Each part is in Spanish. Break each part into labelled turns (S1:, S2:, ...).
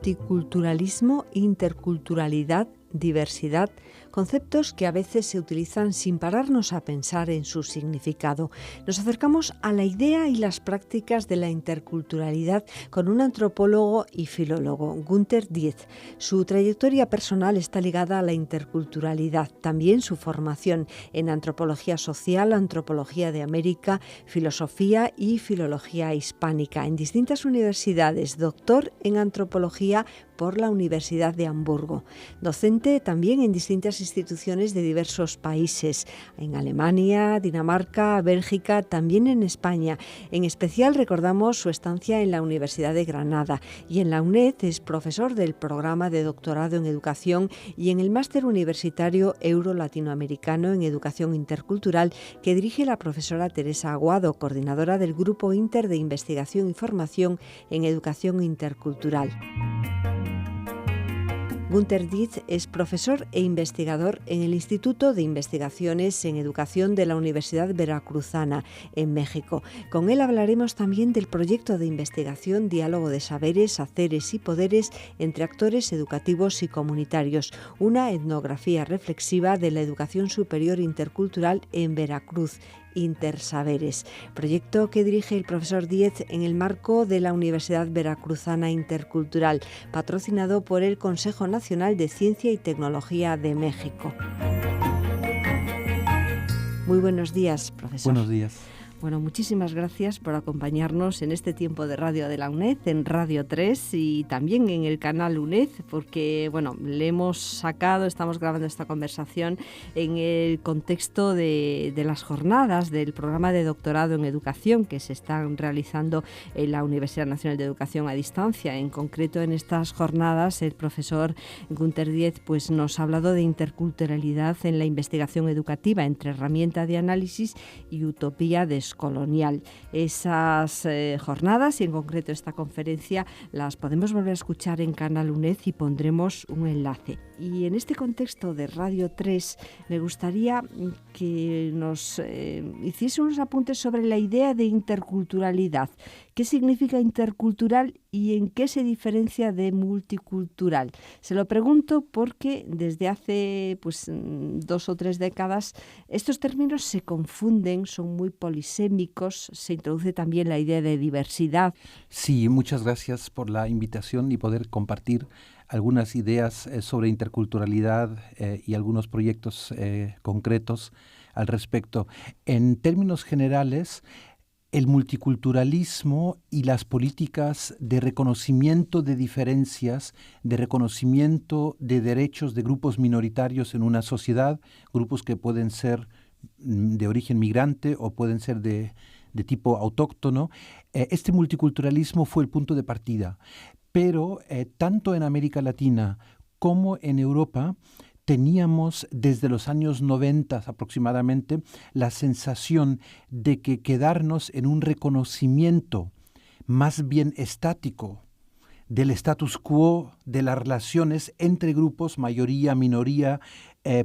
S1: multiculturalismo, interculturalidad, diversidad, conceptos que a veces se utilizan sin pararnos a pensar en su significado. Nos acercamos a la idea y las prácticas de la interculturalidad con un antropólogo y filólogo, Günter Diez. Su trayectoria personal está ligada a la interculturalidad, también su formación en antropología social, antropología de América, filosofía y filología hispánica en distintas universidades, doctor en antropología por la Universidad de Hamburgo, docente también en distintas instituciones de diversos países, en Alemania, Dinamarca, Bélgica, también en España. En especial recordamos su estancia en la Universidad de Granada y en la UNED es profesor del programa de doctorado en educación y en el máster universitario euro-latinoamericano en educación intercultural que dirige la profesora Teresa Aguado, coordinadora del Grupo Inter de Investigación y Formación en Educación Intercultural. Günter Diez es profesor e investigador en el Instituto de Investigaciones en Educación de la Universidad Veracruzana, en México. Con él hablaremos también del proyecto de investigación Diálogo de Saberes, Haceres y Poderes entre actores educativos y comunitarios, una etnografía reflexiva de la educación superior intercultural en Veracruz, Intersaberes, proyecto que dirige el profesor Diez en el marco de la Universidad Veracruzana Intercultural, patrocinado por el Consejo Nacional de Ciencia y Tecnología de México. Muy buenos días, profesor.
S2: Buenos días.
S1: Bueno, muchísimas gracias por acompañarnos en este tiempo de radio de la UNED, en Radio 3 y también en el canal UNED, porque, bueno, le hemos sacado, estamos grabando esta conversación en el contexto de las jornadas del programa de doctorado en educación que se están realizando en la Universidad Nacional de Educación a Distancia. En concreto, en estas jornadas, el profesor Günter Diez pues, nos ha hablado de interculturalidad en la investigación educativa entre herramienta de análisis y utopía de colonial. Esas jornadas y en concreto esta conferencia las podemos volver a escuchar en Canal UNED y pondremos un enlace. Y en este contexto de Radio 3 me gustaría que nos hiciese unos apuntes sobre la idea de interculturalidad. ¿Qué significa intercultural y en qué se diferencia de multicultural? Se lo pregunto porque desde hace 2 o 3 décadas estos términos se confunden, son muy polisémicos, se introduce también la idea de diversidad.
S2: Sí, muchas gracias por la invitación y poder compartir algunas ideas sobre interculturalidad y algunos proyectos concretos al respecto. En términos generales, el multiculturalismo y las políticas de reconocimiento de diferencias, de reconocimiento de derechos de grupos minoritarios en una sociedad, grupos que pueden ser de origen migrante o pueden ser de tipo autóctono, este multiculturalismo fue el punto de partida. Pero tanto en América Latina como en Europa teníamos desde los años 90 aproximadamente la sensación de que quedarnos en un reconocimiento más bien estático del status quo de las relaciones entre grupos, mayoría, minoría,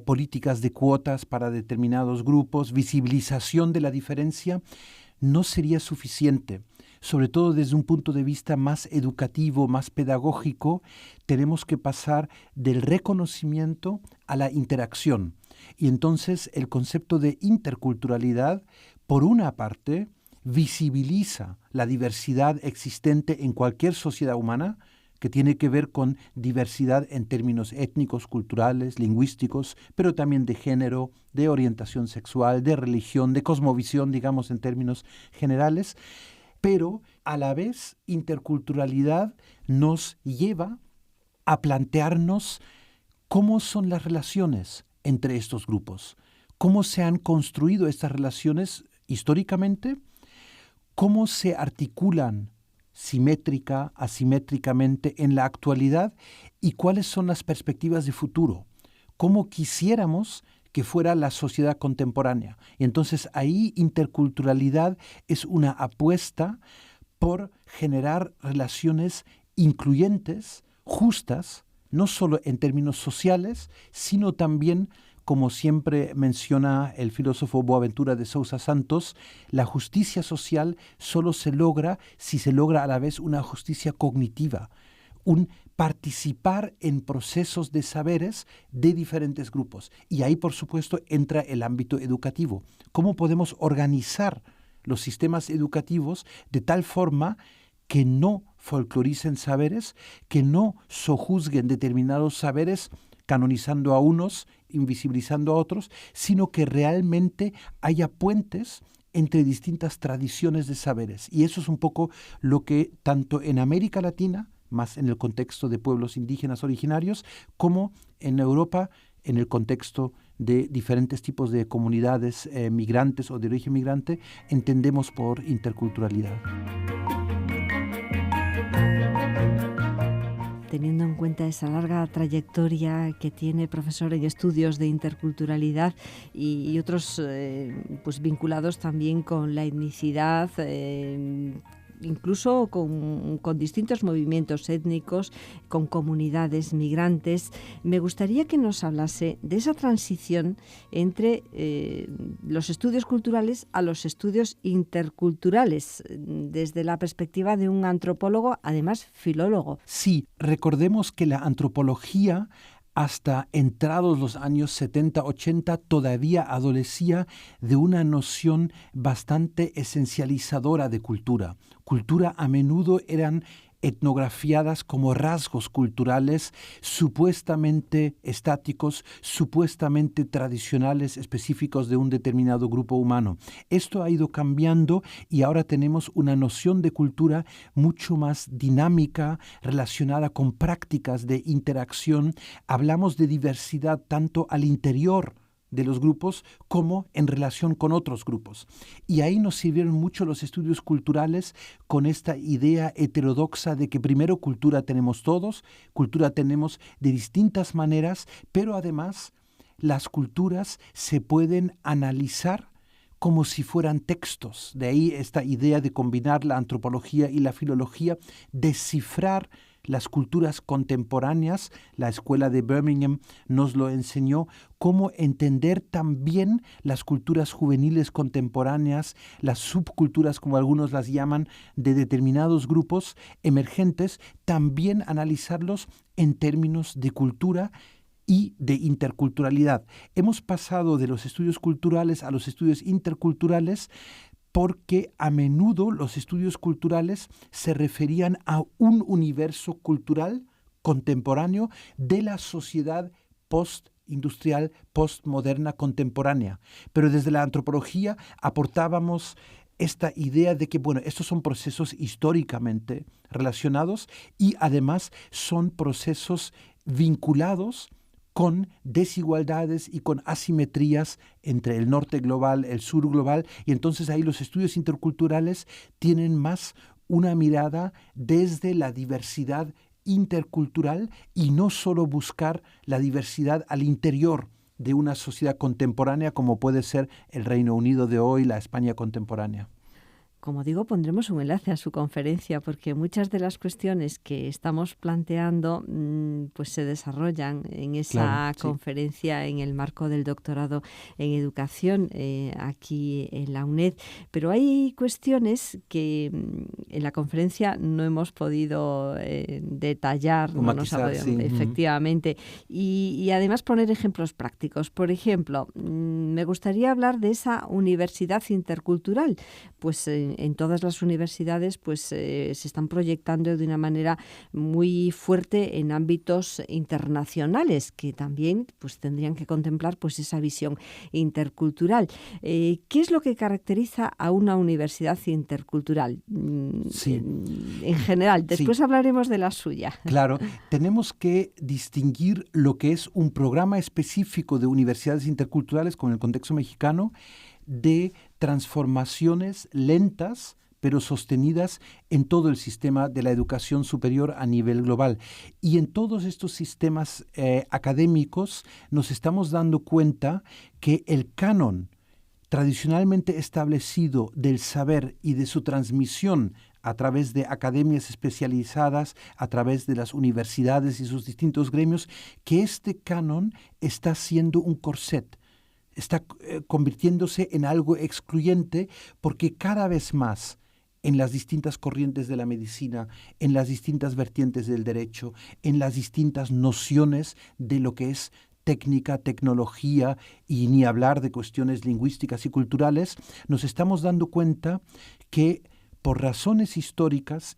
S2: políticas de cuotas para determinados grupos, visibilización de la diferencia, no sería suficiente. Sobre todo desde un punto de vista más educativo, más pedagógico, tenemos que pasar del reconocimiento a la interacción. Y entonces el concepto de interculturalidad, por una parte, visibiliza la diversidad existente en cualquier sociedad humana, que tiene que ver con diversidad en términos étnicos, culturales, lingüísticos, pero también de género, de orientación sexual, de religión, de cosmovisión, digamos en términos generales. Pero a la vez interculturalidad nos lleva a plantearnos cómo son las relaciones entre estos grupos, cómo se han construido estas relaciones históricamente, cómo se articulan simétrica, asimétricamente en la actualidad y cuáles son las perspectivas de futuro, cómo quisiéramos que fuera la sociedad contemporánea. Y entonces ahí interculturalidad es una apuesta por generar relaciones incluyentes, justas, no solo en términos sociales, sino también, como siempre menciona el filósofo Boaventura de Sousa Santos, la justicia social solo se logra si se logra a la vez una justicia cognitiva, un participar en procesos de saberes de diferentes grupos. Y ahí, por supuesto, entra el ámbito educativo. ¿Cómo podemos organizar los sistemas educativos de tal forma que no folcloricen saberes, que no sojuzguen determinados saberes, canonizando a unos, invisibilizando a otros, sino que realmente haya puentes entre distintas tradiciones de saberes? Y eso es un poco lo que tanto en América Latina, más en el contexto de pueblos indígenas originarios, como en Europa, en el contexto de diferentes tipos de comunidades migrantes o de origen migrante, entendemos por interculturalidad.
S1: Teniendo en cuenta esa larga trayectoria que tiene profesor en estudios de interculturalidad y otros pues vinculados también con la etnicidad, incluso con distintos movimientos étnicos, con comunidades migrantes, me gustaría que nos hablase de esa transición entre los estudios culturales a los estudios interculturales, desde la perspectiva de un antropólogo, además filólogo.
S2: Sí, recordemos que la antropología hasta entrados los años 70-80 todavía adolecía de una noción bastante esencializadora de cultura. Cultura a menudo eran etnografiadas como rasgos culturales supuestamente estáticos, supuestamente tradicionales, específicos de un determinado grupo humano. Esto ha ido cambiando y ahora tenemos una noción de cultura mucho más dinámica, relacionada con prácticas de interacción. Hablamos de diversidad tanto al interior de los grupos como en relación con otros grupos. Y ahí nos sirvieron mucho los estudios culturales con esta idea heterodoxa de que primero cultura tenemos todos, cultura tenemos de distintas maneras, pero además las culturas se pueden analizar como si fueran textos. De ahí esta idea de combinar la antropología y la filología, descifrar las culturas contemporáneas. La escuela de Birmingham nos lo enseñó, cómo entender también las culturas juveniles contemporáneas, las subculturas, como algunos las llaman, de determinados grupos emergentes, también analizarlos en términos de cultura y de interculturalidad. Hemos pasado de los estudios culturales a los estudios interculturales, porque a menudo los estudios culturales se referían a un universo cultural contemporáneo de la sociedad postindustrial, postmoderna, contemporánea. Pero desde la antropología aportábamos esta idea de que, bueno, estos son procesos históricamente relacionados y además son procesos vinculados con desigualdades y con asimetrías entre el norte global, el sur global, y entonces ahí los estudios interculturales tienen más una mirada desde la diversidad intercultural y no solo buscar la diversidad al interior de una sociedad contemporánea como puede ser el Reino Unido de hoy, la España contemporánea.
S1: Como digo, pondremos un enlace a su conferencia porque muchas de las cuestiones que estamos planteando pues se desarrollan en esa conferencia en el marco del doctorado en educación aquí en la UNED. Pero hay cuestiones que en la conferencia no hemos podido detallar, no nos ha podido, efectivamente, y además poner ejemplos prácticos. Por ejemplo, me gustaría hablar de esa universidad intercultural, pues en todas las universidades pues se están proyectando de una manera muy fuerte en ámbitos internacionales que también pues tendrían que contemplar pues esa visión intercultural. ¿Qué es lo que caracteriza a una universidad intercultural? En general, después hablaremos de la suya.
S2: Claro, tenemos que distinguir lo que es un programa específico de universidades interculturales con el contexto mexicano de transformaciones lentas pero sostenidas en todo el sistema de la educación superior a nivel global. Y en todos estos sistemas académicos nos estamos dando cuenta que el canon tradicionalmente establecido del saber y de su transmisión a través de academias especializadas, a través de las universidades y sus distintos gremios, que este canon está siendo un corset, está convirtiéndose en algo excluyente porque cada vez más en las distintas corrientes de la medicina, en las distintas vertientes del derecho, en las distintas nociones de lo que es técnica, tecnología y ni hablar de cuestiones lingüísticas y culturales, nos estamos dando cuenta que por razones históricas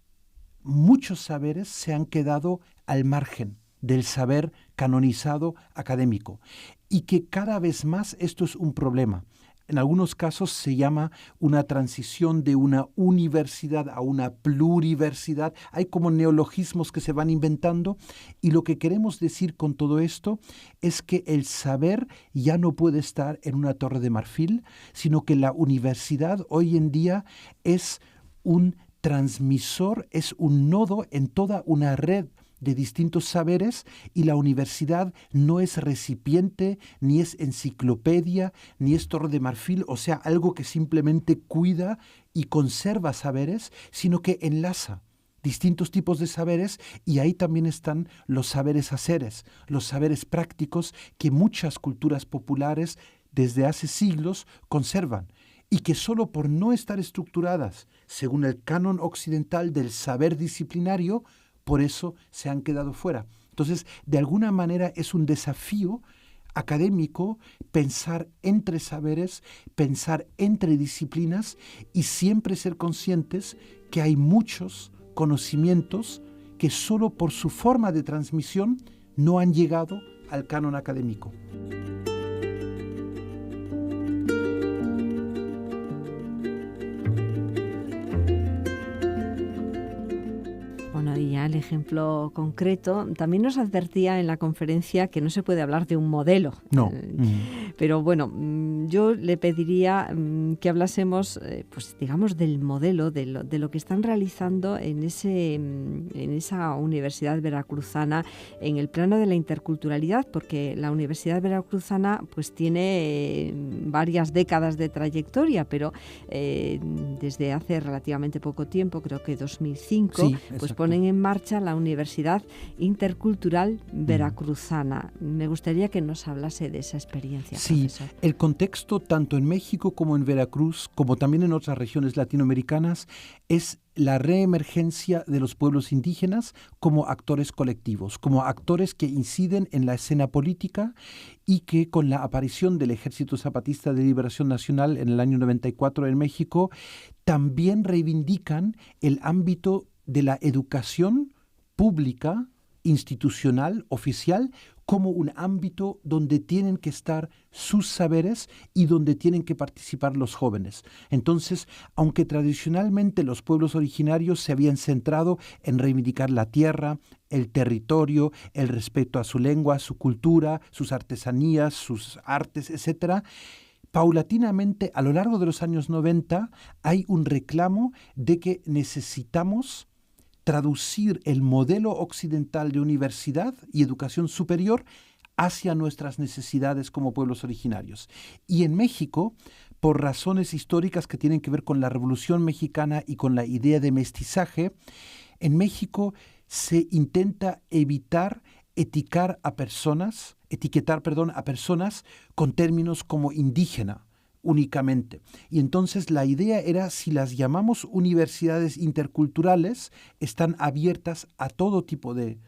S2: muchos saberes se han quedado al margen del saber canonizado académico y que cada vez más esto es un problema. En algunos casos se llama una transición de una universidad a una pluriversidad. Hay como neologismos que se van inventando y lo que queremos decir con todo esto es que el saber ya no puede estar en una torre de marfil, sino que la universidad hoy en día es un transmisor, es un nodo en toda una red de distintos saberes y la universidad no es recipiente, ni es enciclopedia, ni es torre de marfil, o sea, algo que simplemente cuida y conserva saberes, sino que enlaza distintos tipos de saberes y ahí también están los saberes haceres, los saberes prácticos que muchas culturas populares desde hace siglos conservan y que solo por no estar estructuradas según el canon occidental del saber disciplinario, por eso se han quedado fuera. Entonces, de alguna manera es un desafío académico pensar entre saberes, pensar entre disciplinas y siempre ser conscientes que hay muchos conocimientos que solo por su forma de transmisión no han llegado al canon académico.
S1: Y ya el ejemplo concreto, también nos advertía en la conferencia que no se puede hablar de un modelo.
S2: No.
S1: Pero bueno, yo le pediría que hablásemos, pues digamos, del modelo, de lo que están realizando en esa Universidad Veracruzana en el plano de la interculturalidad, porque la Universidad Veracruzana pues tiene varias décadas de trayectoria, pero desde hace relativamente poco tiempo, creo que 2005,
S2: sí,
S1: pues ponen en marcha la Universidad Intercultural Veracruzana. Me gustaría que nos hablase de esa experiencia,
S2: sí,
S1: profesor.
S2: El contexto tanto en México como en Veracruz, como también en otras regiones latinoamericanas, es la reemergencia de los pueblos indígenas como actores colectivos, como actores que inciden en la escena política y que con la aparición del Ejército Zapatista de Liberación Nacional en el año 94 en México, también reivindican el ámbito de la educación pública, institucional, oficial, como un ámbito donde tienen que estar sus saberes y donde tienen que participar los jóvenes. Entonces, aunque tradicionalmente los pueblos originarios se habían centrado en reivindicar la tierra, el territorio, el respeto a su lengua, su cultura, sus artesanías, sus artes, etc., paulatinamente, a lo largo de los años 90, hay un reclamo de que necesitamos traducir el modelo occidental de universidad y educación superior hacia nuestras necesidades como pueblos originarios. Y en México, por razones históricas que tienen que ver con la Revolución Mexicana y con la idea de mestizaje, en México se intenta evitar etiquetar a personas con términos como indígena únicamente. Y entonces la idea era, si las llamamos universidades interculturales, están abiertas a todo tipo de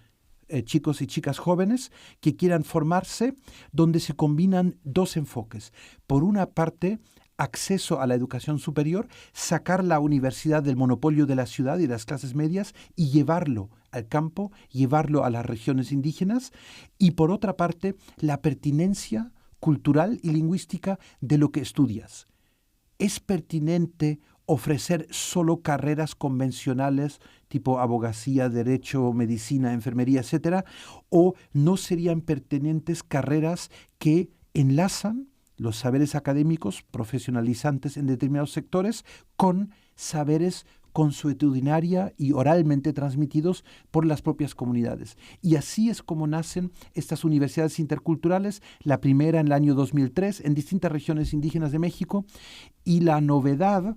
S2: chicos y chicas jóvenes que quieran formarse, donde se combinan dos enfoques. Por una parte, acceso a la educación superior, sacar la universidad del monopolio de la ciudad y de las clases medias y llevarlo al campo, llevarlo a las regiones indígenas. Y por otra parte, la pertinencia cultural y lingüística de lo que estudias. ¿Es pertinente ofrecer solo carreras convencionales tipo abogacía, derecho, medicina, enfermería, etcétera? ¿O no serían pertinentes carreras que enlazan los saberes académicos profesionalizantes en determinados sectores con saberes consuetudinaria y oralmente transmitidos por las propias comunidades? Y así es como nacen estas universidades interculturales, la primera en el año 2003 en distintas regiones indígenas de México, y la novedad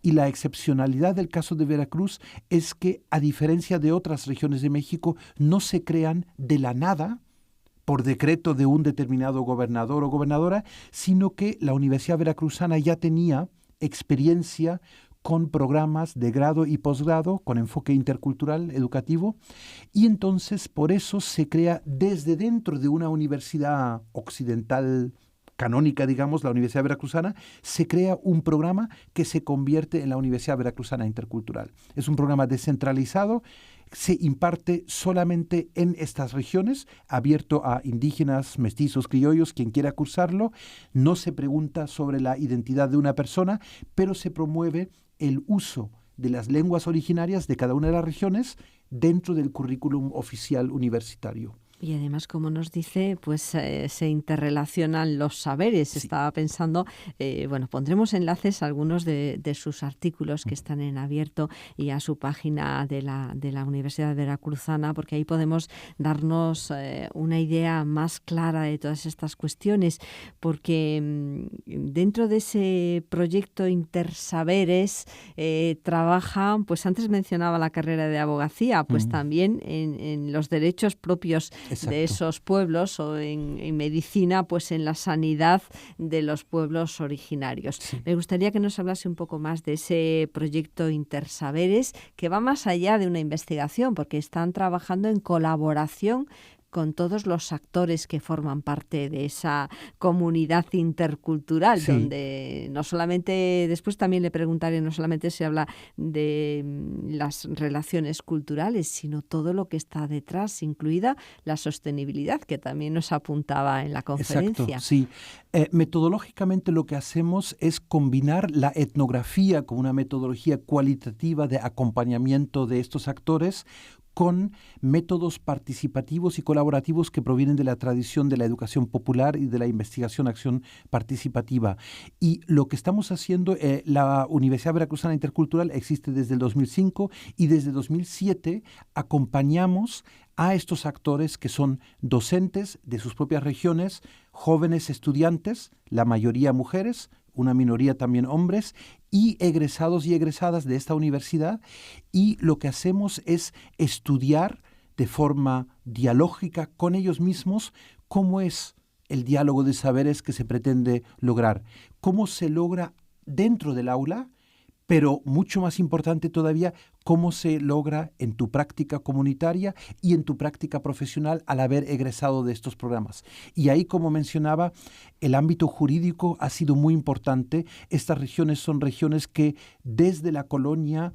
S2: y la excepcionalidad del caso de Veracruz es que, a diferencia de otras regiones de México, no se crean de la nada por decreto de un determinado gobernador o gobernadora, sino que la Universidad Veracruzana ya tenía experiencia con programas de grado y posgrado con enfoque intercultural educativo, y entonces por eso se crea desde dentro de una universidad occidental canónica, digamos, la Universidad Veracruzana, se crea un programa que se convierte en la Universidad Veracruzana Intercultural. Es un programa descentralizado, se imparte solamente en estas regiones, abierto a indígenas, mestizos, criollos, quien quiera cursarlo. No se pregunta sobre la identidad de una persona, pero se promueve el uso de las lenguas originarias de cada una de las regiones dentro del currículum oficial universitario.
S1: Y además, como nos dice, pues se interrelacionan los saberes.
S2: Sí.
S1: Estaba pensando, pondremos enlaces a algunos de sus artículos que están en abierto y a su página de la Universidad Veracruzana, porque ahí podemos darnos una idea más clara de todas estas cuestiones, porque dentro de ese proyecto Intersaberes trabajan, pues antes mencionaba la carrera de abogacía, pues también en los derechos propios
S2: Exacto.
S1: de esos pueblos, o en medicina, pues en la sanidad de los pueblos originarios.
S2: Sí.
S1: Me gustaría que nos hablase un poco más de ese proyecto Intersaberes, que va más allá de una investigación, porque están trabajando en colaboración con todos los actores que forman parte de esa comunidad intercultural,
S2: Sí.
S1: donde no solamente, después también le preguntaré, no solamente se habla de las relaciones culturales, sino todo lo que está detrás, incluida la sostenibilidad, que también nos apuntaba en la conferencia.
S2: Exacto, sí. Metodológicamente lo que hacemos es combinar la etnografía como una metodología cualitativa de acompañamiento de estos actores con métodos participativos y colaborativos que provienen de la tradición de la educación popular y de la investigación-acción participativa. Y lo que estamos haciendo, la Universidad Veracruzana Intercultural existe desde el 2005 y desde 2007 acompañamos a estos actores que son docentes de sus propias regiones, jóvenes estudiantes, la mayoría mujeres, una minoría también hombres, y egresados y egresadas de esta universidad, y lo que hacemos es estudiar de forma dialógica con ellos mismos cómo es el diálogo de saberes que se pretende lograr, cómo se logra dentro del aula, pero mucho más importante todavía, cómo se logra en tu práctica comunitaria y en tu práctica profesional al haber egresado de estos programas. Y ahí, como mencionaba, el ámbito jurídico ha sido muy importante. Estas regiones son regiones que desde la colonia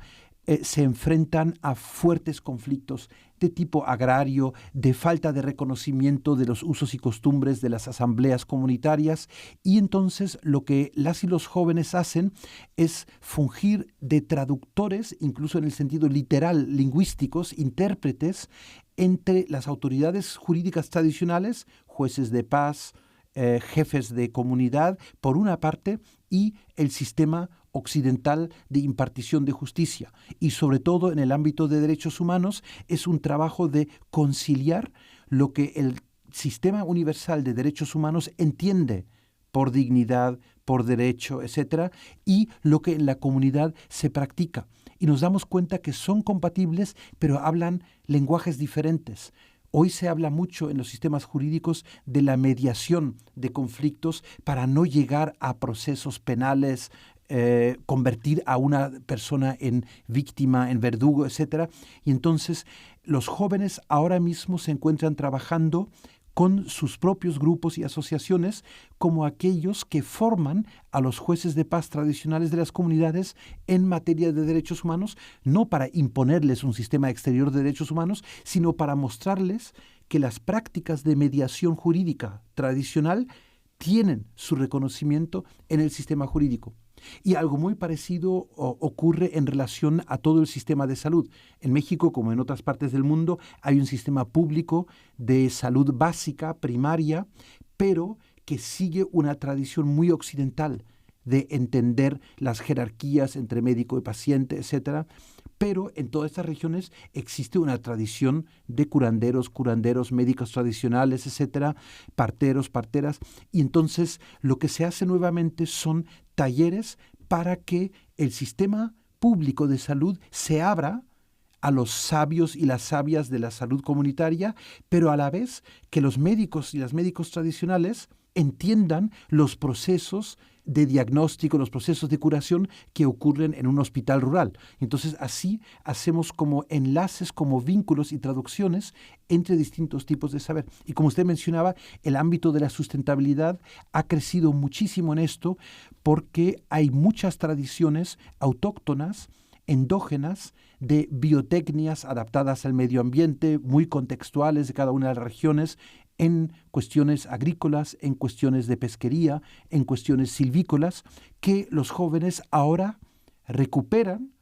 S2: se enfrentan a fuertes conflictos de tipo agrario, de falta de reconocimiento de los usos y costumbres de las asambleas comunitarias, y entonces lo que las y los jóvenes hacen es fungir de traductores, incluso en el sentido literal, lingüísticos, intérpretes, entre las autoridades jurídicas tradicionales, jueces de paz, jefes de comunidad, por una parte, y el sistema occidental de impartición de justicia. Y sobre todo en el ámbito de derechos humanos es un trabajo de conciliar lo que el sistema universal de derechos humanos entiende por dignidad, por derecho, etcétera, y lo que en la comunidad se practica. Y nos damos cuenta que son compatibles, pero hablan lenguajes diferentes. Hoy se habla mucho en los sistemas jurídicos de la mediación de conflictos para no llegar a procesos penales, convertir a una persona en víctima, en verdugo, etc. Y entonces los jóvenes ahora mismo se encuentran trabajando con sus propios grupos y asociaciones como aquellos que forman a los jueces de paz tradicionales de las comunidades en materia de derechos humanos, no para imponerles un sistema exterior de derechos humanos, sino para mostrarles que las prácticas de mediación jurídica tradicional tienen su reconocimiento en el sistema jurídico. Y algo muy parecido ocurre en relación a todo el sistema de salud. En México, como en otras partes del mundo, hay un sistema público de salud básica, primaria, pero que sigue una tradición muy occidental de entender las jerarquías entre médico y paciente, etc. Pero en todas estas regiones existe una tradición de curanderos, médicos tradicionales, etc., parteros, parteras. Y entonces lo que se hace nuevamente son talleres para que el sistema público de salud se abra a los sabios y las sabias de la salud comunitaria, pero a la vez que los médicos y las médicos tradicionales entiendan los procesos de diagnóstico, los procesos de curación que ocurren en un hospital rural. Entonces, así hacemos como enlaces, como vínculos y traducciones entre distintos tipos de saber. Y como usted mencionaba, el ámbito de la sustentabilidad ha crecido muchísimo en esto porque hay muchas tradiciones autóctonas, endógenas, de biotecnias adaptadas al medio ambiente, muy contextuales de cada una de las regiones, en cuestiones agrícolas, en cuestiones de pesquería, en cuestiones silvícolas, que los jóvenes ahora recuperan,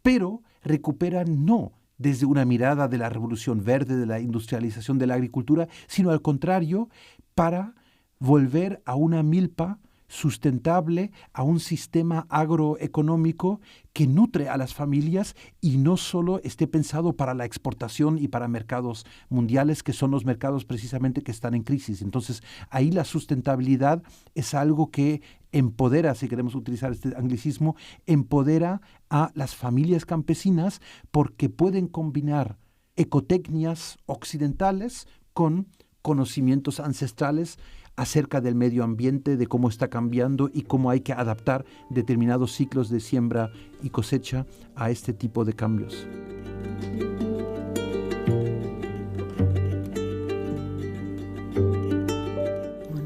S2: pero recuperan no desde una mirada de la revolución verde, de la industrialización de la agricultura, sino al contrario, para volver a una milpa sustentable, a un sistema agroeconómico que nutre a las familias y no solo esté pensado para la exportación y para mercados mundiales, que son los mercados precisamente que están en crisis. Entonces, ahí la sustentabilidad es algo que empodera, si queremos utilizar este anglicismo, empodera a las familias campesinas porque pueden combinar ecotecnias occidentales con conocimientos ancestrales acerca del medio ambiente, de cómo está cambiando y cómo hay que adaptar determinados ciclos de siembra y cosecha a este tipo de cambios.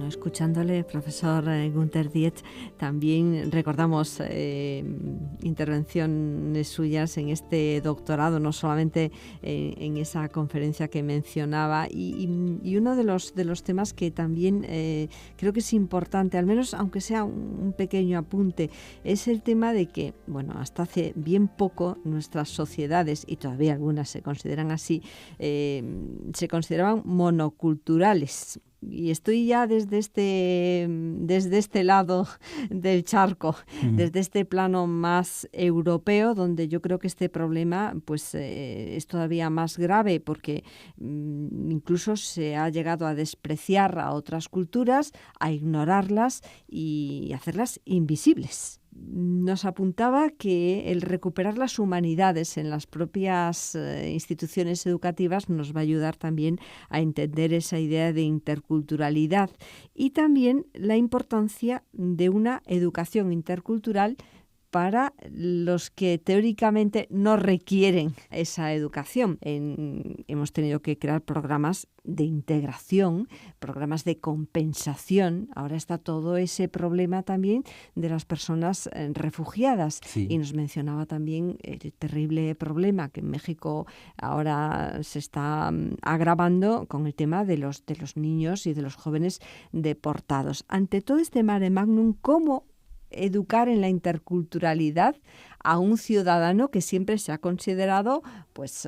S1: Escuchándole, profesor Günther Dietz, también recordamos intervenciones suyas en este doctorado, no solamente en esa conferencia que mencionaba, y uno de los temas que también creo que es importante, al menos aunque sea un pequeño apunte, es el tema de que, bueno, hasta hace bien poco nuestras sociedades, y todavía algunas se consideran así, se consideraban monoculturales. Y estoy ya desde este lado del charco, desde este plano más europeo, donde yo creo que este problema pues es todavía más grave, porque incluso se ha llegado a despreciar a otras culturas, a ignorarlas y hacerlas invisibles. Nos apuntaba que el recuperar las humanidades en las propias instituciones educativas nos va a ayudar también a entender esa idea de interculturalidad y también la importancia de una educación intercultural para los que teóricamente no requieren esa educación. Hemos tenido que crear programas de integración, programas de compensación. Ahora está todo ese problema también de las personas refugiadas. Sí. Y nos mencionaba también el terrible problema que en México ahora se está agravando con el tema de los niños y de los jóvenes deportados. Ante todo este mare magnum, ¿cómo educar en la interculturalidad a un ciudadano que siempre se ha considerado pues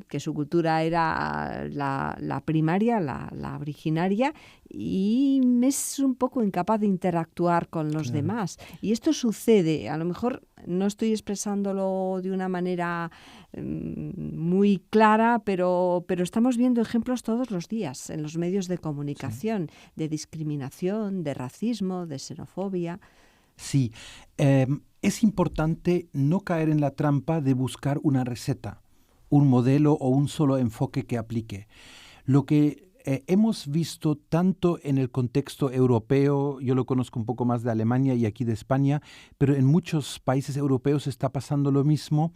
S1: que su cultura era la primaria, la originaria, y es un poco incapaz de interactuar con los demás? Y esto sucede, a lo mejor no estoy expresándolo de una manera muy clara, pero estamos viendo ejemplos todos los días en los medios de comunicación, de discriminación, de racismo, de xenofobia.
S2: Sí, es importante no caer en la trampa de buscar una receta, un modelo o un solo enfoque que aplique. Lo que hemos visto tanto en el contexto europeo, yo lo conozco un poco más de Alemania y aquí de España, pero en muchos países europeos está pasando lo mismo.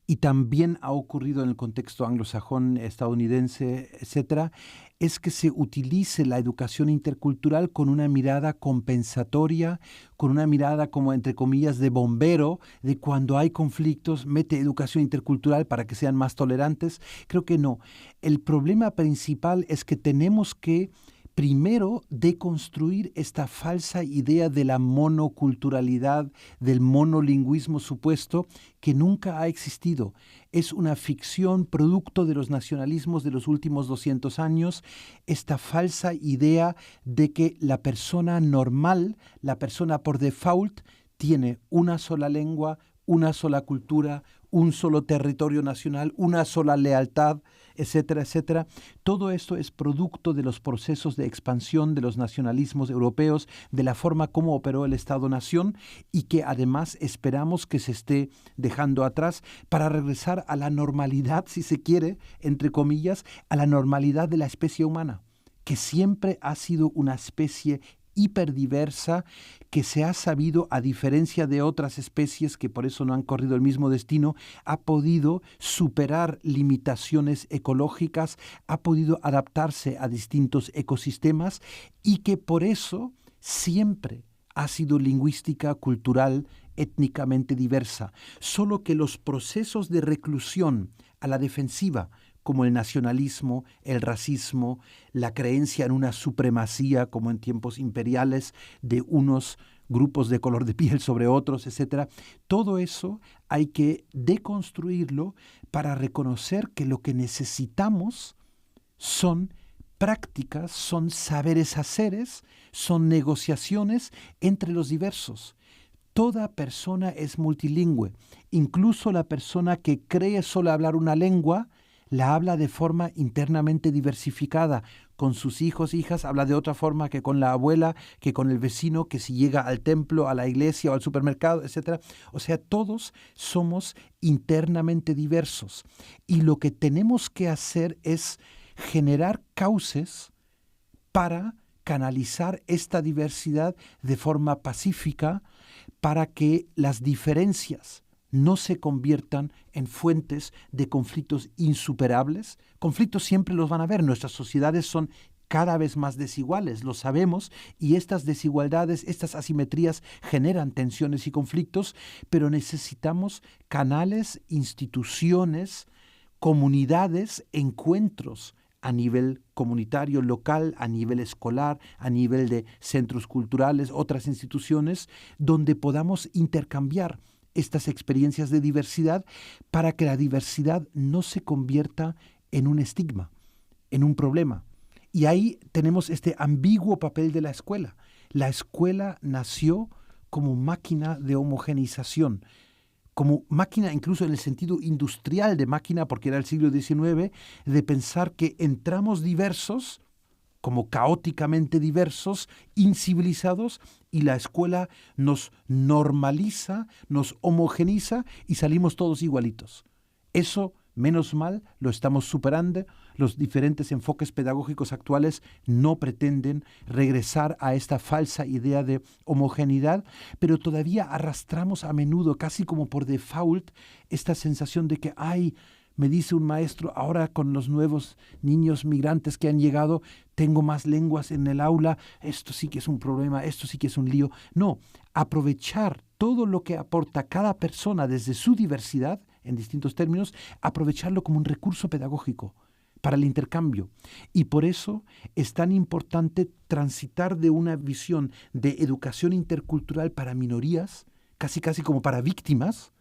S2: Y también ha ocurrido en el contexto anglosajón, estadounidense, etcétera, es que se utilice la educación intercultural con una mirada compensatoria, con una mirada como, entre comillas, de bombero, de cuando hay conflictos, mete educación intercultural para que sean más tolerantes. Creo que no. El problema principal es que tenemos que primero deconstruir esta falsa idea de la monoculturalidad, del monolingüismo supuesto, que nunca ha existido. Es una ficción producto de los nacionalismos de los últimos 200 años, esta falsa idea de que la persona normal, la persona por default, tiene una sola lengua, una sola cultura, un solo territorio nacional, una sola lealtad, etcétera, etcétera. Todo esto es producto de los procesos de expansión de los nacionalismos europeos, de la forma como operó el Estado-Nación y que además esperamos que se esté dejando atrás para regresar a la normalidad, si se quiere, entre comillas, a la normalidad de la especie humana, que siempre ha sido una especie hiperdiversa, que se ha sabido, a diferencia de otras especies que por eso no han corrido el mismo destino, ha podido superar limitaciones ecológicas, ha podido adaptarse a distintos ecosistemas y que por eso siempre ha sido lingüística, cultural, étnicamente diversa. Solo que los procesos de reclusión a la defensiva, como el nacionalismo, el racismo, la creencia en una supremacía, como en tiempos imperiales, de unos grupos de color de piel sobre otros, etc. Todo eso hay que deconstruirlo para reconocer que lo que necesitamos son prácticas, son saberes haceres, son negociaciones entre los diversos. Toda persona es multilingüe, incluso la persona que cree solo hablar una lengua, la habla de forma internamente diversificada. Con sus hijos, hijas, habla de otra forma que con la abuela, que con el vecino, que si llega al templo, a la iglesia o al supermercado, etc. O sea, todos somos internamente diversos. Y lo que tenemos que hacer es generar cauces para canalizar esta diversidad de forma pacífica, para que las diferencias no se conviertan en fuentes de conflictos insuperables. Conflictos siempre los van a haber. Nuestras sociedades son cada vez más desiguales, lo sabemos, y estas desigualdades, estas asimetrías generan tensiones y conflictos, pero necesitamos canales, instituciones, comunidades, encuentros a nivel comunitario, local, a nivel escolar, a nivel de centros culturales, otras instituciones, donde podamos intercambiar estas experiencias de diversidad para que la diversidad no se convierta en un estigma, en un problema. Y ahí tenemos este ambiguo papel de la escuela. La escuela nació como máquina de homogeneización, como máquina incluso en el sentido industrial de máquina, porque era el siglo XIX, de pensar que entramos diversos, como caóticamente diversos, incivilizados, y la escuela nos normaliza, nos homogeneiza y salimos todos igualitos. Eso, menos mal, lo estamos superando. Los diferentes enfoques pedagógicos actuales no pretenden regresar a esta falsa idea de homogeneidad, pero todavía arrastramos a menudo, casi como por default, esta sensación de que, me dice un maestro, ahora con los nuevos niños migrantes que han llegado, tengo más lenguas en el aula, esto sí que es un problema, esto sí que es un lío. No, aprovechar todo lo que aporta cada persona desde su diversidad, en distintos términos, aprovecharlo como un recurso pedagógico para el intercambio. Y por eso es tan importante transitar de una visión de educación intercultural para minorías, casi como para víctimas,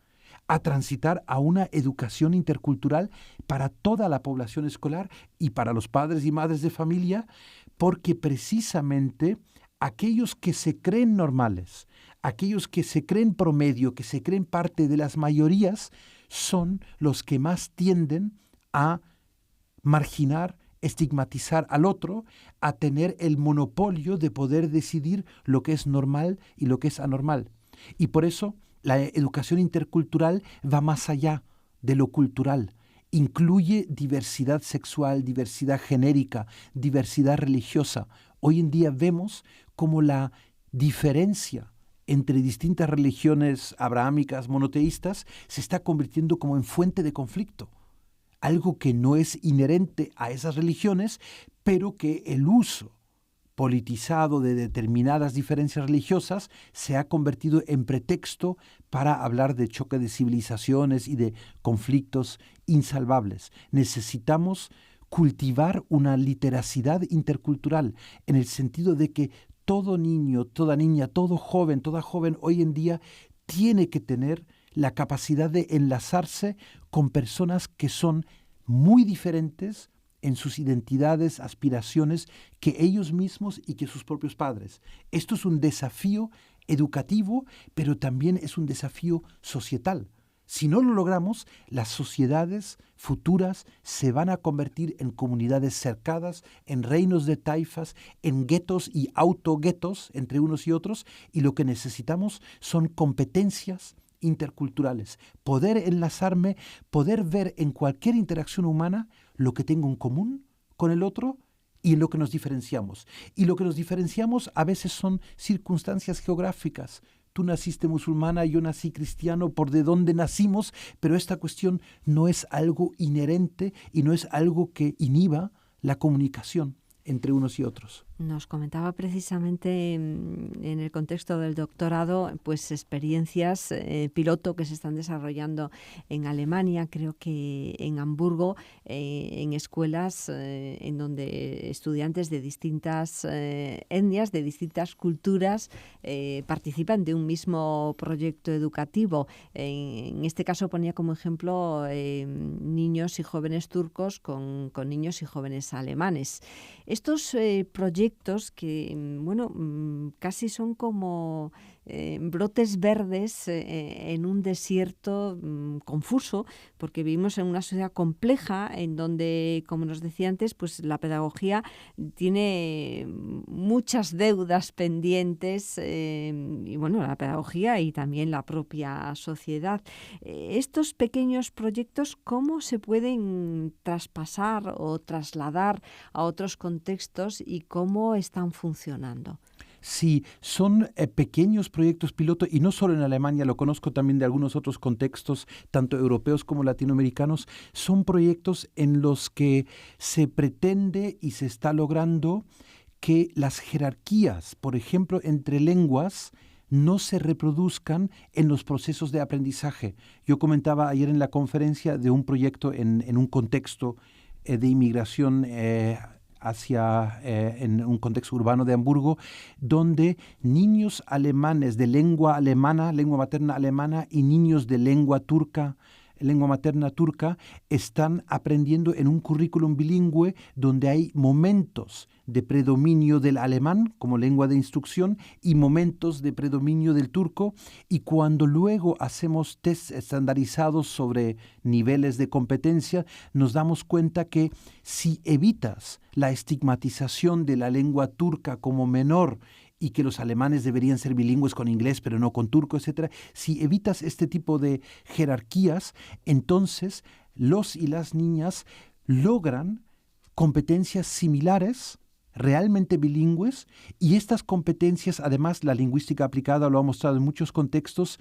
S2: a transitar a una educación intercultural para toda la población escolar y para los padres y madres de familia, porque precisamente aquellos que se creen normales, aquellos que se creen promedio, que se creen parte de las mayorías, son los que más tienden a marginar, estigmatizar al otro, a tener el monopolio de poder decidir lo que es normal y lo que es anormal. Y por eso la educación intercultural va más allá de lo cultural. Incluye diversidad sexual, diversidad genérica, diversidad religiosa. Hoy en día vemos cómo la diferencia entre distintas religiones abrahámicas, monoteístas, se está convirtiendo como en fuente de conflicto. Algo que no es inherente a esas religiones, pero que el uso politizado de determinadas diferencias religiosas se ha convertido en pretexto para hablar de choque de civilizaciones y de conflictos insalvables. Necesitamos cultivar una literacidad intercultural en el sentido de que todo niño, toda niña, todo joven, toda joven hoy en día tiene que tener la capacidad de enlazarse con personas que son muy diferentes en sus identidades, aspiraciones, que ellos mismos y que sus propios padres. Esto es un desafío educativo, pero también es un desafío societal. Si no lo logramos, las sociedades futuras se van a convertir en comunidades cercadas, en reinos de taifas, en guetos y autoguetos entre unos y otros, y lo que necesitamos son competencias interculturales, poder enlazarme, poder ver en cualquier interacción humana lo que tengo en común con el otro y en lo que nos diferenciamos. Y lo que nos diferenciamos a veces son circunstancias geográficas. Tú naciste musulmana, yo nací cristiano, por de dónde nacimos, pero esta cuestión no es algo inherente y no es algo que inhiba la comunicación entre unos y otros.
S1: Nos comentaba precisamente en el contexto del doctorado, pues experiencias piloto que se están desarrollando en Alemania, creo que en Hamburgo, en escuelas en donde estudiantes de distintas etnias, de distintas culturas, participan de un mismo proyecto educativo. En este caso ponía como ejemplo niños y jóvenes turcos con niños y jóvenes alemanes. Estos proyectos que, bueno, casi son como brotes verdes en un desierto confuso, porque vivimos en una sociedad compleja en donde, como nos decía antes, pues la pedagogía tiene muchas deudas pendientes y, bueno, la pedagogía y también la propia sociedad. Estos pequeños proyectos, ¿cómo se pueden traspasar o trasladar a otros contextos y cómo están funcionando?
S2: Sí, son pequeños proyectos piloto y no solo en Alemania, lo conozco también de algunos otros contextos, tanto europeos como latinoamericanos. Son proyectos en los que se pretende y se está logrando que las jerarquías, por ejemplo, entre lenguas, no se reproduzcan en los procesos de aprendizaje. Yo comentaba ayer en la conferencia de un proyecto en un contexto de inmigración en un contexto urbano de Hamburgo, donde niños alemanes de lengua alemana, lengua materna alemana, y niños de lengua turca, lengua materna turca, están aprendiendo en un currículum bilingüe donde hay momentos de predominio del alemán como lengua de instrucción y momentos de predominio del turco, y cuando luego hacemos tests estandarizados sobre niveles de competencia, nos damos cuenta que si evitas la estigmatización de la lengua turca como menor y que los alemanes deberían ser bilingües con inglés pero no con turco, etc., si evitas este tipo de jerarquías, entonces los y las niñas logran competencias similares, realmente bilingües, y estas competencias, además la lingüística aplicada lo ha mostrado en muchos contextos,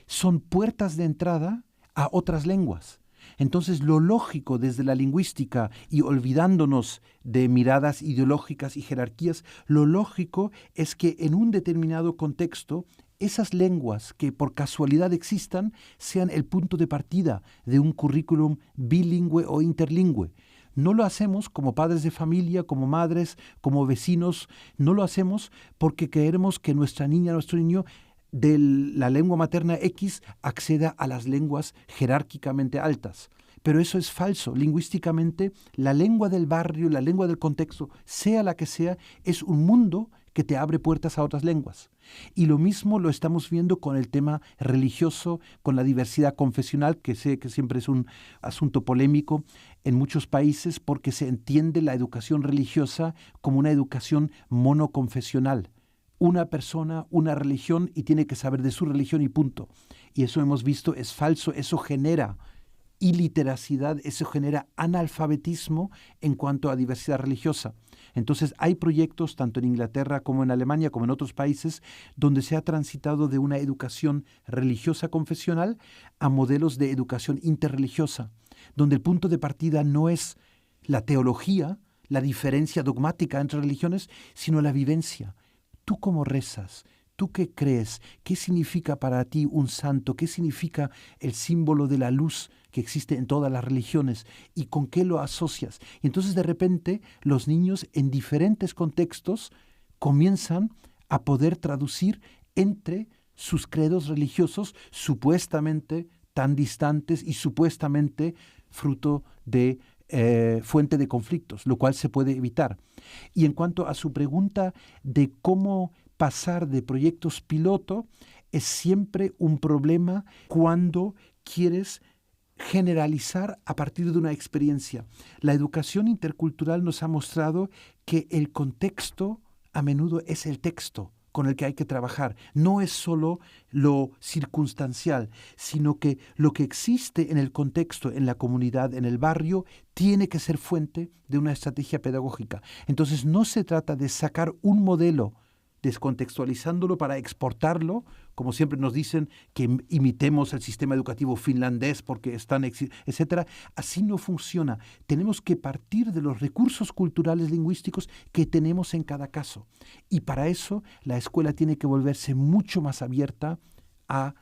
S2: son puertas de entrada a otras lenguas. Entonces, lo lógico desde la lingüística, y olvidándonos de miradas ideológicas y jerarquías, lo lógico es que en un determinado contexto, esas lenguas que por casualidad existan sean el punto de partida de un currículum bilingüe o interlingüe. No lo hacemos como padres de familia, como madres, como vecinos, no lo hacemos porque queremos que nuestra niña, nuestro niño, de la lengua materna X acceda a las lenguas jerárquicamente altas. Pero eso es falso. Lingüísticamente, la lengua del barrio, la lengua del contexto, sea la que sea, es un mundo que te abre puertas a otras lenguas. Y lo mismo lo estamos viendo con el tema religioso, con la diversidad confesional, que sé que siempre es un asunto polémico en muchos países porque se entiende la educación religiosa como una educación monoconfesional. Una persona, una religión, y tiene que saber de su religión y punto. Y eso hemos visto es falso, eso genera iliteracidad, eso genera analfabetismo en cuanto a diversidad religiosa. Entonces hay proyectos tanto en Inglaterra como en Alemania como en otros países donde se ha transitado de una educación religiosa confesional a modelos de educación interreligiosa, donde el punto de partida no es la teología, la diferencia dogmática entre religiones, sino la vivencia. ¿Tú cómo rezas? ¿Tú qué crees? ¿Qué significa para ti un santo? ¿Qué significa el símbolo de la luz que existe en todas las religiones? ¿Y con qué lo asocias? Y entonces de repente los niños en diferentes contextos comienzan a poder traducir entre sus credos religiosos supuestamente tan distantes y supuestamente fruto de fuente de conflictos, lo cual se puede evitar. Y en cuanto a su pregunta de cómo pasar de proyectos piloto, es siempre un problema cuando quieres generalizar a partir de una experiencia. La educación intercultural nos ha mostrado que el contexto a menudo es el texto con el que hay que trabajar. No es solo lo circunstancial, sino que lo que existe en el contexto, en la comunidad, en el barrio, tiene que ser fuente de una estrategia pedagógica. Entonces no se trata de sacar un modelo descontextualizándolo para exportarlo, como siempre nos dicen que imitemos el sistema educativo finlandés porque están, etcétera. Así no funciona. Tenemos que partir de los recursos culturales lingüísticos que tenemos en cada caso. Y para eso la escuela tiene que volverse mucho más abierta a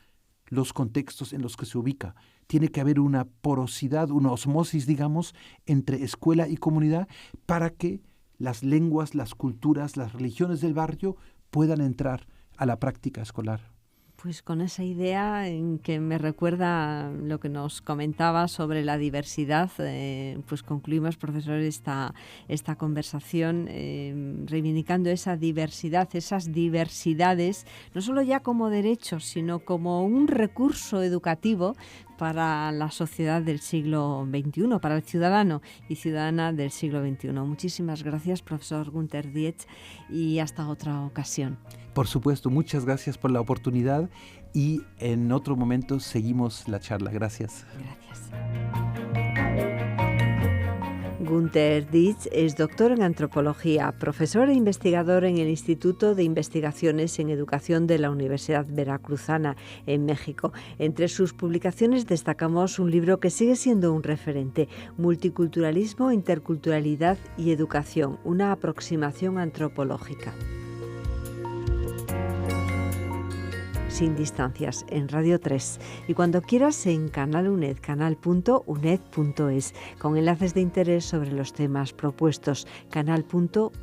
S2: los contextos en los que se ubica. Tiene que haber una porosidad, una osmosis, digamos, entre escuela y comunidad para que las lenguas, las culturas, las religiones del barrio puedan entrar a la práctica escolar.
S1: Pues con esa idea en que me recuerda lo que nos comentaba sobre la diversidad, pues concluimos, profesor, esta conversación reivindicando esa diversidad, esas diversidades, no solo ya como derechos, sino como un recurso educativo para la sociedad del siglo XXI, para el ciudadano y ciudadana del siglo XXI. Muchísimas gracias, profesor Günther Dietz, y hasta otra ocasión.
S2: Por supuesto, muchas gracias por la oportunidad y en otro momento seguimos la charla. Gracias.
S1: Gracias. Günther Dietz es doctor en antropología, profesor e investigador en el Instituto de Investigaciones en Educación de la Universidad Veracruzana en México. Entre sus publicaciones destacamos un libro que sigue siendo un referente: Multiculturalismo, Interculturalidad y Educación, una aproximación antropológica. Sin distancias, en Radio 3 y cuando quieras en Canal UNED, canal.uned.es, con enlaces de interés sobre los temas propuestos, canal.uned.es.